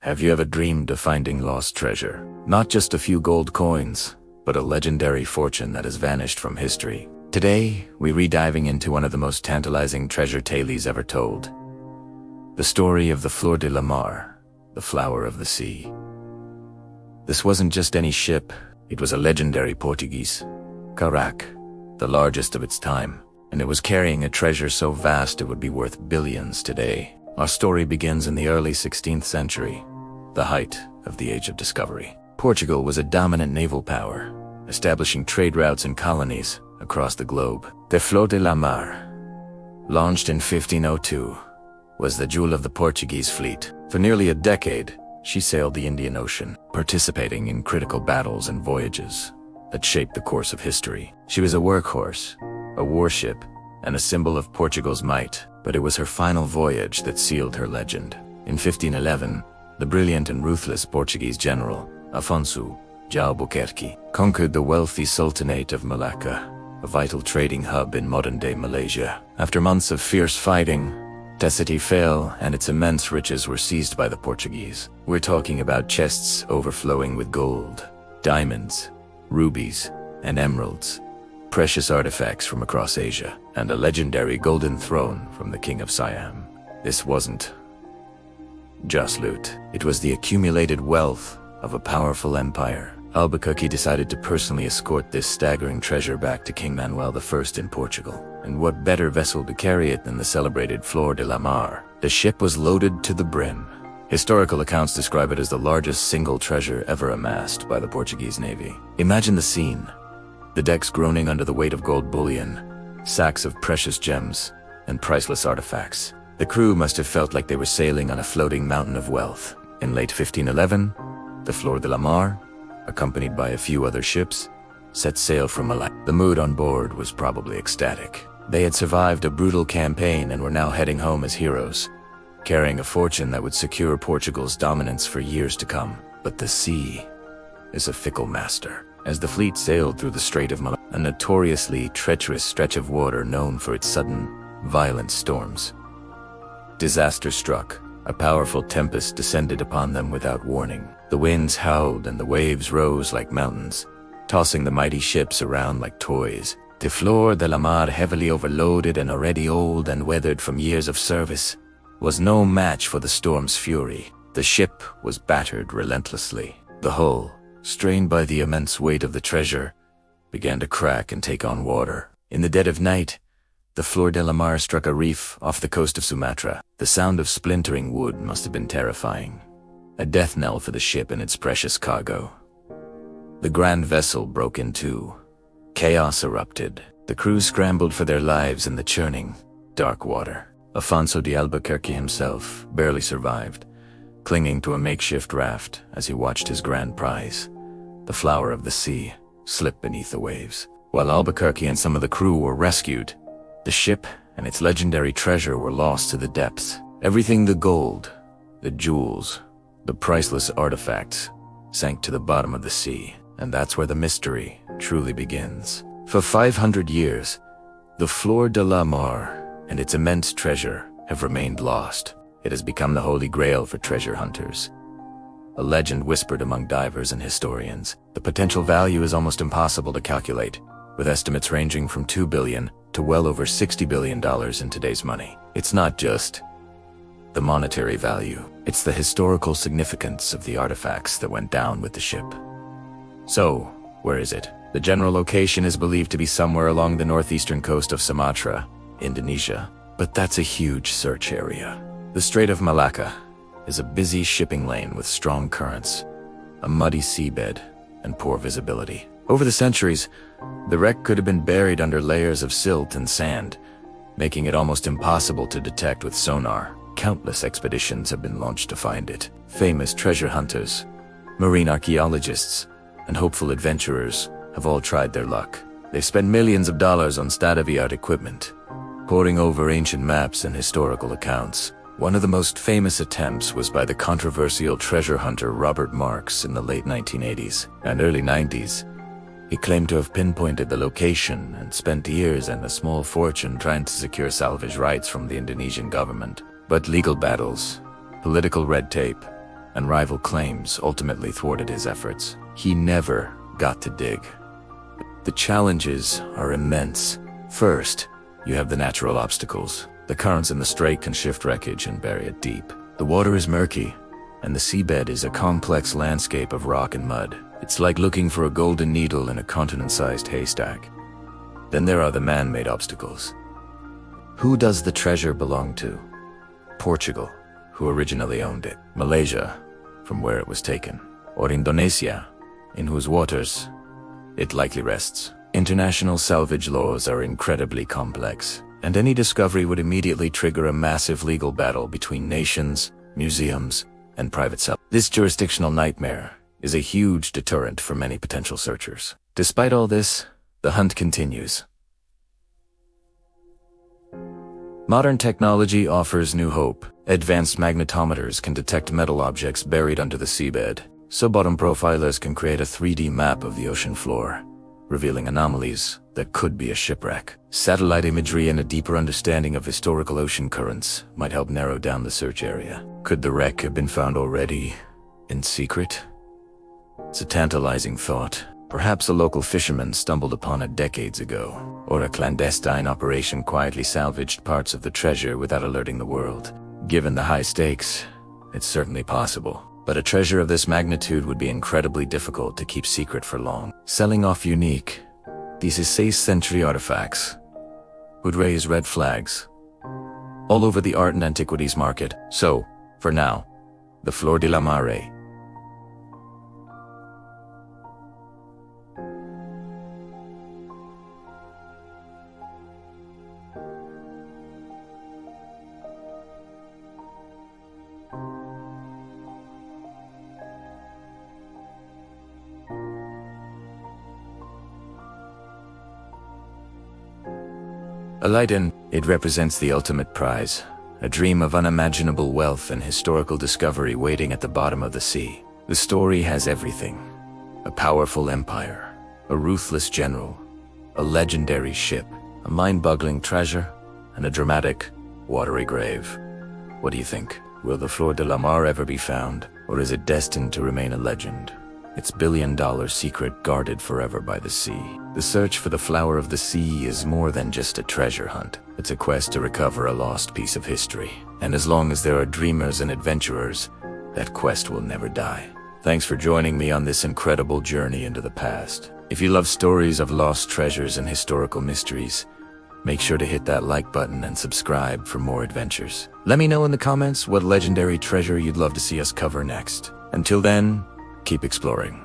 Have you ever dreamed of finding lost treasure? Not just a few gold coins, but a legendary fortune that has vanished from history. Today, we're diving into one of the most tantalizing treasure tales ever told. The story of the Flor de la Mar, the flower of the sea. This wasn't just any ship, it was a legendary Portuguese carrack, the largest of its time, and it was carrying a treasure so vast it would be worth billions today. Our story begins in the early 16th century, the height of the Age of Discovery. Portugal was a dominant naval power, establishing trade routes and colonies across the globe. The Flor de la Mar, launched in 1502, was the jewel of the Portuguese fleet. For nearly a decade, she sailed the Indian Ocean, participating in critical battles and voyages that shaped the course of history. She was a workhorse, a warship, and a symbol of Portugal's might, but it was her final voyage that sealed her legend. In 1511, the brilliant and ruthless Portuguese general, Afonso de Albuquerque, conquered the wealthy Sultanate of Malacca, a vital trading hub in modern-day Malaysia. After months of fierce fighting, the city fell and its immense riches were seized by the Portuguese. We're talking about chests overflowing with gold, diamonds, rubies, and emeralds, precious artifacts from across Asia, and a legendary golden throne from the King of Siam. This wasn't just loot. It was the accumulated wealth of a powerful empire. Albuquerque decided to personally escort this staggering treasure back to King Manuel I in Portugal. And what better vessel to carry it than the celebrated Flor de la Mar? The ship was loaded to the brim. Historical accounts describe it as the largest single treasure ever amassed by the Portuguese Navy. Imagine the scene. The decks groaning under the weight of gold bullion, sacks of precious gems, and priceless artifacts. The crew must have felt like they were sailing on a floating mountain of wealth. In late 1511, the Flor de la Mar, accompanied by a few other ships, set sail from Malacca. The mood on board was probably ecstatic. They had survived a brutal campaign and were now heading home as heroes, carrying a fortune that would secure Portugal's dominance for years to come. But the sea is a fickle master. As the fleet sailed through the Strait of Malacca, a notoriously treacherous stretch of water known for its sudden, violent storms, disaster struck. A powerful tempest descended upon them without warning. The winds howled and the waves rose like mountains, tossing the mighty ships around like toys. The Flor de la Mar, heavily overloaded and already old and weathered from years of service, was no match for the storm's fury. The ship was battered relentlessly. The hull, strained by the immense weight of the treasure, began to crack and take on water. In the dead of night, the Flor de la Mar struck a reef off the coast of Sumatra. The sound of splintering wood must have been terrifying, a death knell for the ship and its precious cargo. The grand vessel broke in two. Chaos erupted. The crew scrambled for their lives in the churning, dark water. Afonso de Albuquerque himself barely survived, clinging to a makeshift raft as he watched his grand prize, the flower of the sea, slip beneath the waves. While Albuquerque and some of the crew were rescued, the ship and its legendary treasure were lost to the depths. Everything, the gold, the jewels, the priceless artifacts, sank to the bottom of the sea. And that's where the mystery truly begins. For 500 years, the Flor de la Mar and its immense treasure have remained lost. It has become the holy grail for treasure hunters, a legend whispered among divers and historians. The potential value is almost impossible to calculate, with estimates ranging from $2 billion to well over $60 billion in today's money. It's not just the monetary value, it's the historical significance of the artifacts that went down with the ship. So, where is it? The general location is believed to be somewhere along the northeastern coast of Sumatra, Indonesia. But that's a huge search area. The Strait of Malacca is a busy shipping lane with strong currents, a muddy seabed, and poor visibility. Over the centuries, the wreck could have been buried under layers of silt and sand, making it almost impossible to detect with sonar. Countless expeditions have been launched to find it. Famous treasure hunters, marine archaeologists, and hopeful adventurers have all tried their luck. They've spent millions of dollars on state-of-the-art equipment, poring over ancient maps and historical accounts. One of the most famous attempts was by the controversial treasure hunter Robert Marks in the late 1980s and early 90s. He claimed to have pinpointed the location and spent years and a small fortune trying to secure salvage rights from the Indonesian government. But legal battles, political red tape, and rival claims ultimately thwarted his efforts. He never got to dig. The challenges are immense. First, you have the natural obstacles. The currents in the strait can shift wreckage and bury it deep. The water is murky, and the seabed is a complex landscape of rock and mud. It's like looking for a golden needle in a continent-sized haystack. Then there are the man-made obstacles. Who does the treasure belong to? Portugal, who originally owned it. Malaysia, from where it was taken. Or Indonesia, in whose waters it likely rests. International salvage laws are incredibly complex, and any discovery would immediately trigger a massive legal battle between nations, museums, and private sellers. This jurisdictional nightmare is a huge deterrent for many potential searchers. Despite all this, the hunt continues. Modern technology offers new hope. Advanced magnetometers can detect metal objects buried under the seabed, so bottom profilers can create a 3D map of the ocean floor, revealing anomalies that could be a shipwreck. Satellite imagery and a deeper understanding of historical ocean currents might help narrow down the search area. Could the wreck have been found already, in secret? It's a tantalizing thought. Perhaps a local fisherman stumbled upon it decades ago, or a clandestine operation quietly salvaged parts of the treasure without alerting the world. Given the high stakes, it's certainly possible. But a treasure of this magnitude would be incredibly difficult to keep secret for long. Selling off unique, these 16th century artifacts would raise red flags all over the art and antiquities market. So, for now, the Flor de la Mare. Aladdin, it represents the ultimate prize, a dream of unimaginable wealth and historical discovery waiting at the bottom of the sea. The story has everything: a powerful empire, a ruthless general, a legendary ship, a mind-boggling treasure, and a dramatic, watery grave. What do you think? Will the Flor de la Mar ever be found, or is it destined to remain a legend? Its billion-dollar secret guarded forever by the sea. The search for the Flower of the Sea is more than just a treasure hunt. It's a quest to recover a lost piece of history. And as long as there are dreamers and adventurers, that quest will never die. Thanks for joining me on this incredible journey into the past. If you love stories of lost treasures and historical mysteries, make sure to hit that like button and subscribe for more adventures. Let me know in the comments what legendary treasure you'd love to see us cover next. Until then, keep exploring.